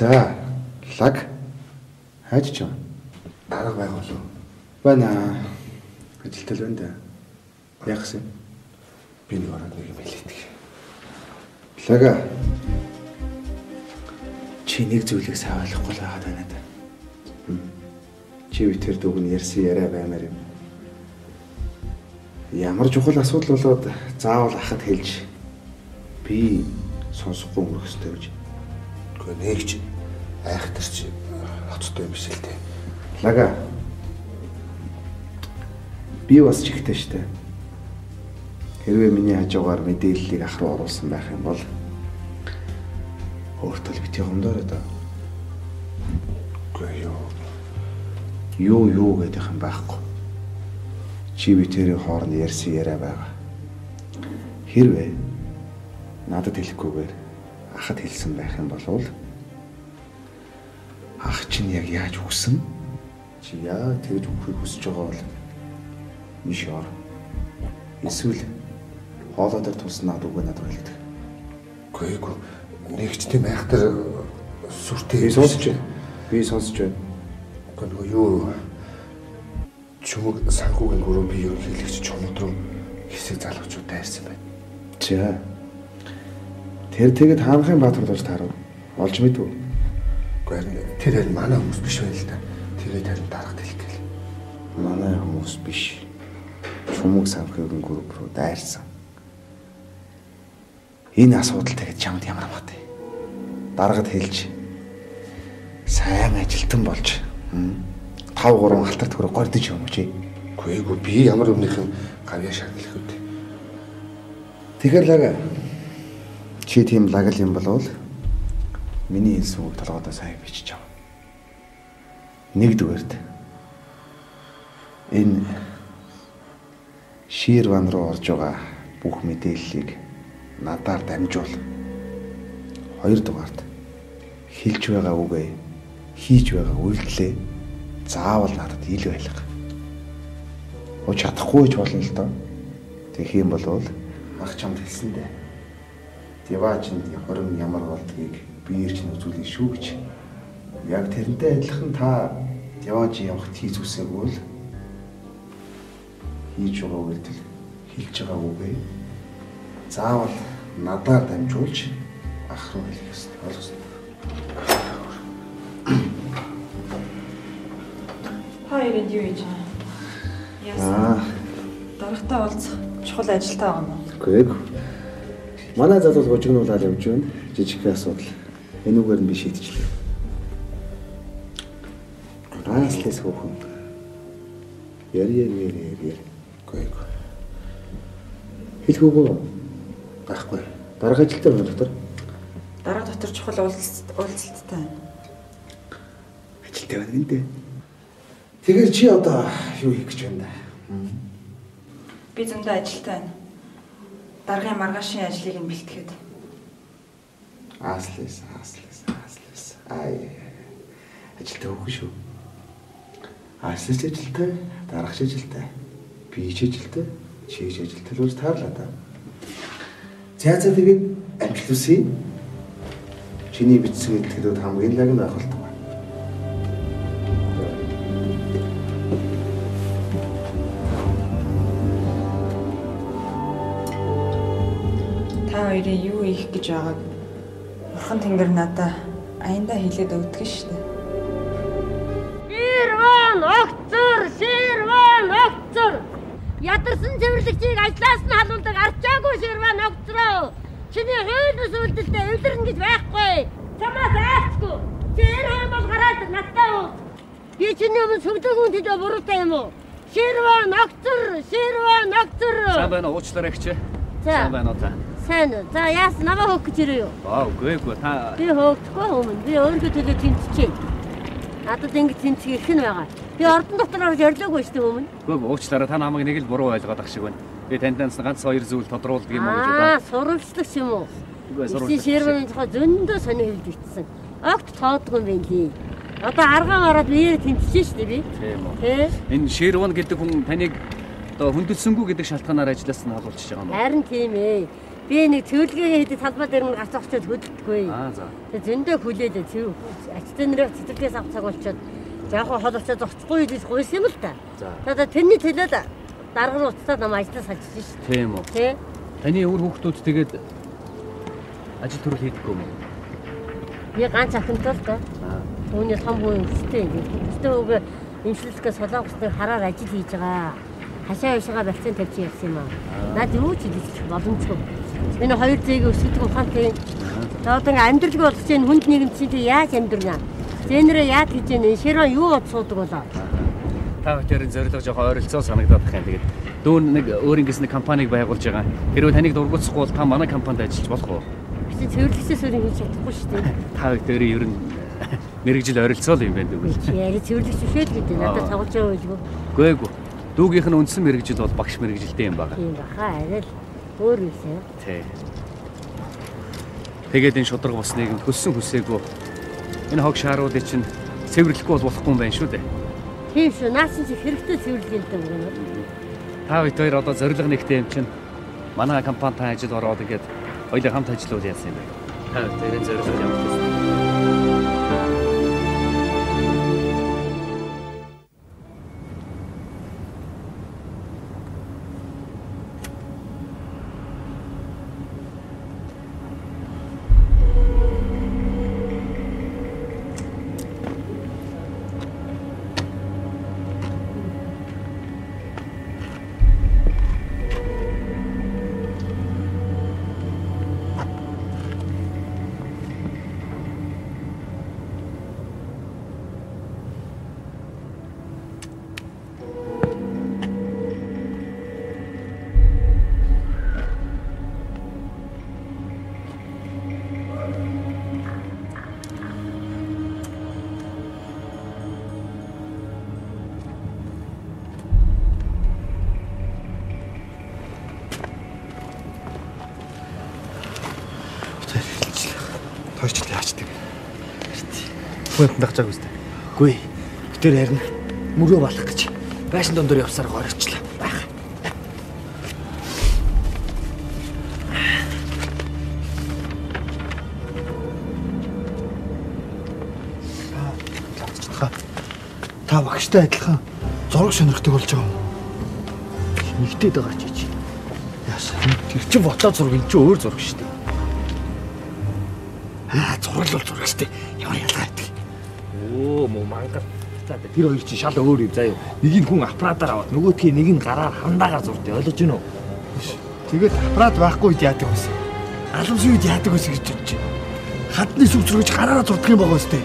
За, лаг. Хайж ч юм. Дарга байх болов. Байна. Ажилтал байна да. Яг гэсэн. Би нэг ороод нэг юм хэлээдэг. Лага. Чи нэг зүйлийг сайн ойлгохгүй л байгаад байна да. Чи битэр дүг нь ярьсан яриа баймаар юм. Ямар чухал асуудал болоод заавал ахад хэлж би сонсохгүй өнгөрөхстэй гэж. Гэхдээ нэгч айхтар чи хоцтой юм биш л дээ. Лага. Би бас чихтэй штэ. Хэрвээ миний хажуугаар мэдээллийг ах руу оруулсан байх юм бол өөртөө л бити гомдороо да. Үгүй юу гэдэг юм байхгүй. Чи би тэрийн хооронд ярьсан яриа байгаа. Хэрвээ надад хэлэхгүйгээр ахад хэлсэн байх юм бол ах чинь яг яаж үгсэн? Чи яа тэгж үхийг хүсэж байгаа бол биш ор. Эсвэл хоолой дээр туснаад үгүй надад хэлдэг. Үгүй нэгч тийм айхтар сүртэй би сонсож байна. Үгүй юу чүмэг санхүүгийн гурав би ерөнхийлөгч чумд руу хэсэг залгуучууд дайрсан байна. За. Тэр тэгэд хаанхын баатар болж таарав. Олж мэдв. Үгүй тэр харин манай хүмүүс биш байл л да. Тэгээд харин дарагт хэлгээл. Манай хүмүүс биш. Чүмэг санхүүгийн гурав руу дайрсан. Энэ асуудал тэгэд чамд ямар амгатай. Дарагт хэлж сайн ажилтан болж 5-3 алтар төгрөг гордож юм чи. Үгүй би ямар өмнөхийн гавьяа шагналах үү. Тэгэхээр лага. Чи тийм лагал юм болвол миний хэлсэн үг толгойдоо сайн бичиж ав. Нэгдүгээрт энэ Ширван руу орж байгаа бүх мэдээллийг надаар дамжуул. Хоёрдугаарт хэлж байгаа үгээ хийж байгаа үйлдэлээ заавал надад ил байлга. Чадахгүй ч болно л доо. Тэгэх юм бол ах чамд хэлсэн дээ. Диваачнд хорин ямар болдгийг би ирч үзүүлэн шүү гэж. Яг тэрнтэй адилхан та дивааж явахт хийж үсээг бол хийж байгаа үйлдэл хэлж байгаа үгээ заавал надаар дамжуулж ах руу хэлэх ёстой. Ойлгосон. Хоёрын юу хийж байгаа? Яасан? Дарагтай уулзах чухал ажилтай байгаа юм уу? Үгүй. Манай залуу хожигнуулаад явж байна. Жижиг асуудал. Энүүгээр нь би шийдчихлээ. Ааслээс хөөхөн. Яри. Үгүй. Хэлэхүүгөө байхгүй. Дарга ажилтай байна доктор. Дарга дотор чухал уулзалттай байна. Ажилтай байна гэнэ. Тэгэхээр чи одоо юу хийх гэж байна да? Би зөндөө ажилтай байна. Даргын маргаашийн ажлыг нь бэлтгэхэд. Ааслээс. Ажилтай хөөх шүү. Ааслээс ажилтай, даргач ажилтай. Би ч ажилтай, чи ч ажилтай л үз таарлаа да. За тэгээд амжилт хүсье. Чиний бичсэн илтгэлүүд хамгийн лаг нь байх болтугай. Та хоёрын юу хийх гэж байгааг Бурхан Тэнгэр надаа аяндаа хэлээд өгдөг шүү дээ. Ширван огцор. Ядарсан цэвэрлэгчийг ажлаас нь халуулдаг арчаагүй Ширван огцроо. Чиний хууль үйлдэлтэй эвлэрнэ гэж байхгүй. Чамаас айцгүй. Чи энэ бол гараад надтай уу? Би чиний өмнө сүгдэг хүн төдөө буруутай юм уу? Ширван огцор. Сайн байна уу уучлаарай гэх чи. Сайн байна уу та? Сайн уу. За яас намаа хөөх гэж ирээ юу? Үгүй та. Би хөөгдөхгүй өмнө. Би өөрийнхөө төлөө тэнцчихээн. Надад ингэ тэнцэх их нь байгаа. Би ордон дотор орж орлоогүй шүү дээ өмнө. Үгүй уучлаарай та намайг нэг л буруу ойлгоод ах шиг байна. Би таньдаас ганц хоёр зүйл тодруулдаг юм уу гэж бодоо. Сурвалжлагч юм уу? Үгүй сурвалжлагч. Ширваны тухай зөндөө сонио хэлж итсэн. Огт тоодгүй юм байна лээ. Одоо аргаа мараад биеэр тэнцэж шүү дээ би. Тийм үү. Энэ Ширван гэдэг хүн таныг одоо хүндэлсэнгүй гэдэг шалтгаанаар ажлаас нь халуулчихж байгаа юм уу? Харин тийм ээ. Би нэг цэвэрлэгээ хийдэг талбай дээр нь гарч очиод хөдөлдөггүй. За. Тэгээ зөндөө хүлээлээ цэв. Ачтай нэрээ цэцэрлэгээ сав цаг болчиход яахаа хол очиод зогцохгүй гэж гуйсан юм л та. За тэрний төлөөд дарга руу уцтаад нам ажлаа салжиж шít. Тийм үү. Тий. Таны өвөр хүүхдүүд тэгээд ажил төрөл хийдэггүй юм уу? Би ганц ахынтай л да. Түүний том хүн өстэй ингэ. Өстэй үгээ имшлэлгээ солонгосныг хараар ажил хийж байгаа. Хашаа ишгаа барьцаан тавьчих явсан юм аа. Наад юу ч хэлчих боломжгүй. Энэ хоёр зээг өсгөдөг ухаантай. За одоо ингэ амьдралгүй болох чинь хүнд нийгэм чинь яаж амьдрнаа? Зэнэрээ яаж хийж яана? Широо юу бод суудаг болоо? Та хоёрын зорилго жоохон ойролцоо санагдаад байна. Тэгээд дүүн нэг өөрөнгөс нэг компанийг байгуулж байгаа. Хэрвээ таныг дургуутсахгүй бол та манай компанид ажиллаж болох уу? Би цэвэрлэгчээс өөр хийж чадахгүй шүү дээ. Та хоёрын ер нь мэрэгжил ойролцоо л юм байна дүү. Яа цэвэрлэгч шээд гэдэг. Надад цагуулж байгаа байлгүй. Гүй. Дүүгийнх нь үндсэн мэрэгжил бол багш мэрэгжилтэй юм байна. Тийм баха арай л өөр үсэ. Тий. Тэгээд энэ шудраг бус нийгэмд хөссөн хүсээгүй энэ хог шааруудыг чинь цэвэрлэхгүй бол болохгүй юм байна шүү дээ. Тийм шүү. Наасан чи хэрэгтэй цэвэрлэгээ л дээ. Та хоёр одоо зориг нэгтэй юм чинь манай компанид ажил ороод ингээд хоёулаа хамт ажиллавал яасан юм бэ? Та хоёрын зориг ямар вэ? Хүнт дагчааг үстэй. Гүй. Гэтэр харин мөрөө балах гэж байшин дондор явсаар горьчлаа. Байх. Та багштай адилхан зураг сонирхдаг болж байгаа юм. Нэгдээд байгаа ч чи. Яасан. Тэр чин фото зураг энэ чи өөр зураг шүү дээ. Зураг л зураг шүү дээ. Ямар ялгаа гэдэг. Оо муу мангар. Тэр хоёр чинь шал өөр юм заяа. Нэг нь хүн аппаратаар аваад нөгөөдхий нэг нь гараар хандаагаар зурдээ. Ойлгож байна уу? Тэгээд аппарат байхгүй үед яадаг байсан. Аламжийн үед яадаг байсан гэж бодож байна. Хадны сүг зургаж гараараа зурдаг юм байгаа өстэй.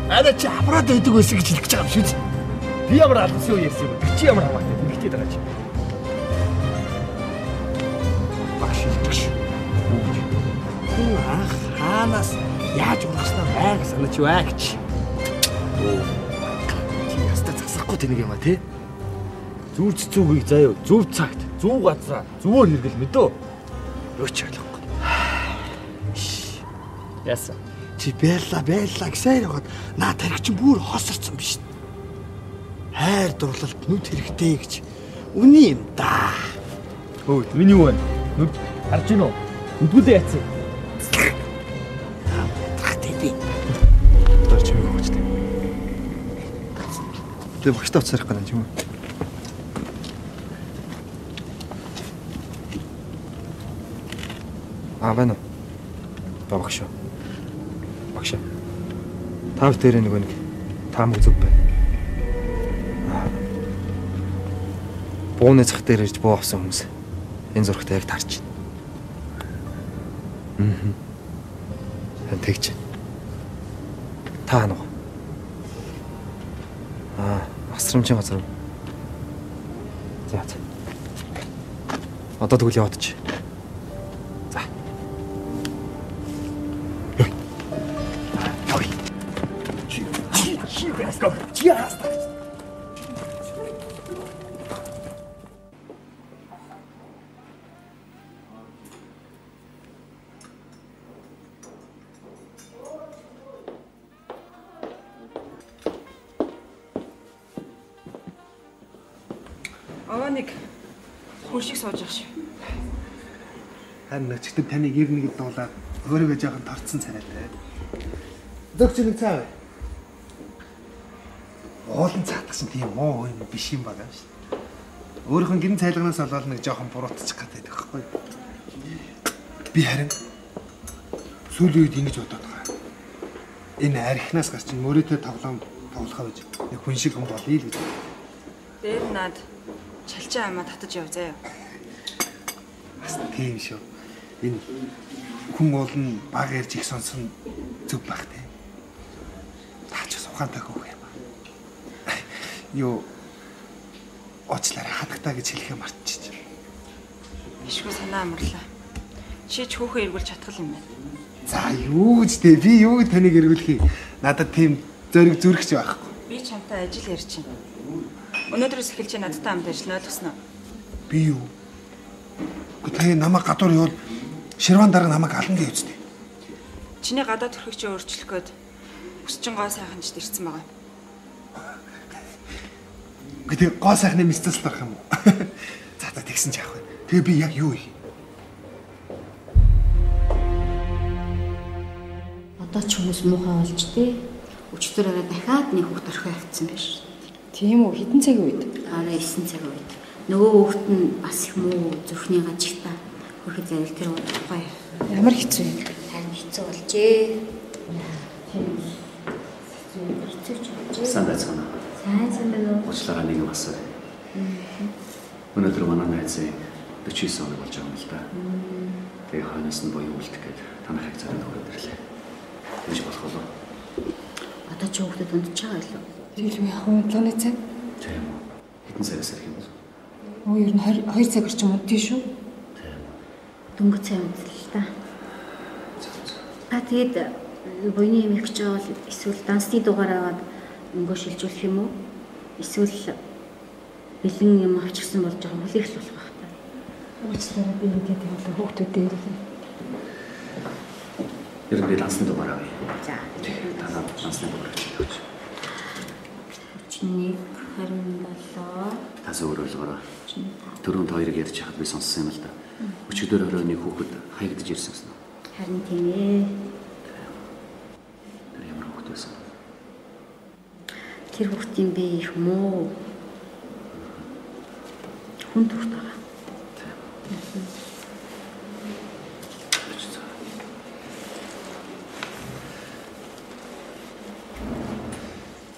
Араа чи аппарат байдаг байсан гэж хэлж байгаа юм шүү дээ. Би ямар аламжийн үе ярьсан бэ? Чи ямар хамаатай нэгтэй байгаа чи. Багш. Ах, хаанаас яаж урагснаа байг санаач юу аа гэж. Чи ястаа засахгүй тэнэг юм а тий? Зүрц зүгийг заяа зөв цагт, зөв газраа, зөвөр хэрэгэл мэдөө. Юу ч ойлгохгүй. Яасан. Чи байлаа гэсээр яваад наа тарих чинь бүр хосорцсон биш. Хайр дурлалт нүд хэрэгтэй гэж үний юм да. Хөөе, миний юу вэ? Нүд харж гинөө. Нүдгүүдээ яцсан. Би багштай уцаарах гэж юм. Байна уу? Багш. Тав дээр нэг таамаг зүг бай. Бууны цах дээр ирж буу авсан хүмүүс. Энэ зурагтаа яг тарж байна. Тэгж. Та нуу. Асрамжийн газар. За. Одоо тэгвэл яваад чи. За. Ой. Чи яаста. Аваа нэг хөршиг сууж явах шиг. Харин өчтөр таныг ер нэгэд дуулаад өөрийгөө жоохон торцсон царайтай. Зөвч нэг цаа бай. Уулын цаатах чинь тийм муу юм биш юм байна шүү дээ. Өөрийнхөө гэрэн цайлганаас болоод нэг жоохон буруутчих гэдэг байхгүй. Би харин сүүлийн үед ингэж бодоод байгаа. Энэ архинаас гарч мөрөөдөө тоглоом тоглохоо гэж нэг хүн шиг хүн болъё л гэж. Дээр над чалчаа амаа татаж яв заяа. Бас тийм шүү. Энэ хүн уулын баг ярьж их сонсон зөв байх те. Таач бас ухаантай хөөх юм. Юу очлаарай хатагтаа гэж хэлэхээ мартчих. Ишгүй санаа амарлаа. Чи ч хөөхөө эргүүлж чадхал юм байна. За юу гэж те би юу гэж таныг эргүүлэх юм. Надад тийм зөриг зүрхч байхгүй. Би чамтай ажил ярьж байна. Өнөөдрөөс эхэлж надтай хамт ажиллана ойлгосноо. Би юу? Гэхдээ намайг гадуур явуул Ширван дараа намайг алан гээ үстэй. Чиний гадаад төрхийг чи өөрчлөх гээд өсчин гоо сайханчд ирсэн байгаа. Гэхдээ гоо сайхны мистэс тарах юм уу? За тэгсэн ч яах вэ? Тэгээ би яг юу вэ? Одоо ч хүмүүс муухай болж тий. Өчтөр арай дахиад нэг хүүхд орхио явцсан биш. Тийм үү? Хэдэн цагийн үед? Арай 9 цагийн үед. Нөгөө хүүхд нь бас их муу зүрхний гажигтай. Хөрхөд зарил тэр удахгүй. Ямар хэцүү юм? Харин хэцүү болжээ. Хэцүү ч болжээ. Сайн байцгаана. Сайн байна уу? Уучлаарай нэг юм асуу. Өнөөдөр манай найзын 49 оны болж байгаа юм л да. Тэгээ хойноос нь буюу үлдэх гээд танахыг зориод өгөөд ирлээ. Тэгж болох болов. Одоо ч хүүхдэд унтж байгаа илүү. Тэгэл яах вэ? Лоны цаг? Тийм үү. Хэдэн цагаас ирэх юм бэ? Оо ер нь 2 цаг орчим унтдээ шүү. Дөнгөж цай унтлаа л та. Тэгээд буйны юм их гэж байгаа бол эсвэл дансны дугаар аваад өнгөө шилжүүлэх юм уу? Эсвэл бэлэн юм авчихсан болж байгаа юм хүлээх л болох байх та. Уучлаарай би ингээд явуулаа хүүхдүүдээ ирлээ. Ер нь би дансны дугаар авъя. За. Танаа дансны дугаар авчих. 31 27 Тас өөрөөлгөөрөө. Төрөнд хоёрыг ярьж хахад би сонссон юм л да. Өчигдөр оройны хүүхэд хаягдж ирсэн гэсэн. харин тийм ээ. Тэр ямар хүүхэд байсан? Тэр хүүхдийн би их муу. Хүн төрт байгаа.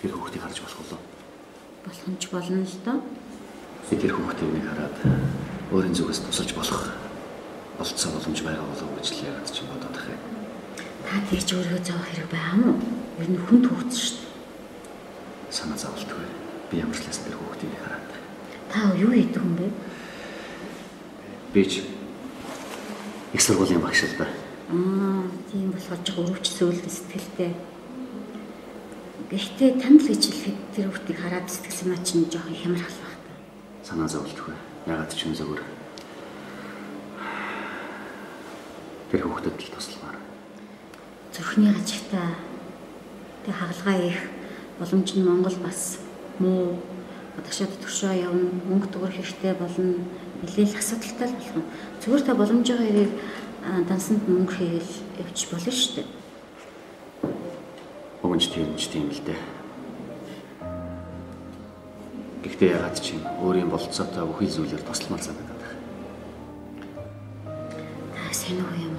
Тэр хүүхдийг харж болох уу? Болох нь ч болно л доо. Тэр хүүхдийг нэг хараад өөрийн зүгээс тусалж болох болцоо боломж байгаа болов гэж л яагаад ч бодоод байгаа юм. Та тэгж өөрийгөө зоох хэрэг байгаа юм уу? Ер нь хүн төгсөн шүү дээ. Санаа зовлтгүй. Би ямар ч лээс тэр хүүхдийг хараад. Та юу хийдэг юм бэ? Би ч их сургуулийн багш л да. Тийм болохоор жоо өвч сөүлд сэтгэлтэй. Гэхдээ танд л гэж хэлэхэд тэр хүүхдийг хараад сэтгэл санаа чинь жоохон хямрал байх та. Санаа зовлтгүй. Ягаад ч юм зөвөр. Тэр хүүхдэд л тусламаар. Зүрхний гажигтай. Тэг хагалгаа их боломж нь Монгол бас муу. Гадагшаад төршөө явна, мөнгө төгрөх хэрэгтэй болно. Нэлээл асуудалтай л болох. Зүгээр та боломжтой хэрэг дансанд мөнгө хийгээл явж болно шүү дээ. Өгөнч тийм л дээ. Гэхдээ ягаад ч юм өөрийн болцоотой бүхий зүйлээр тусламар санагдаад байна. Та сайн уу юм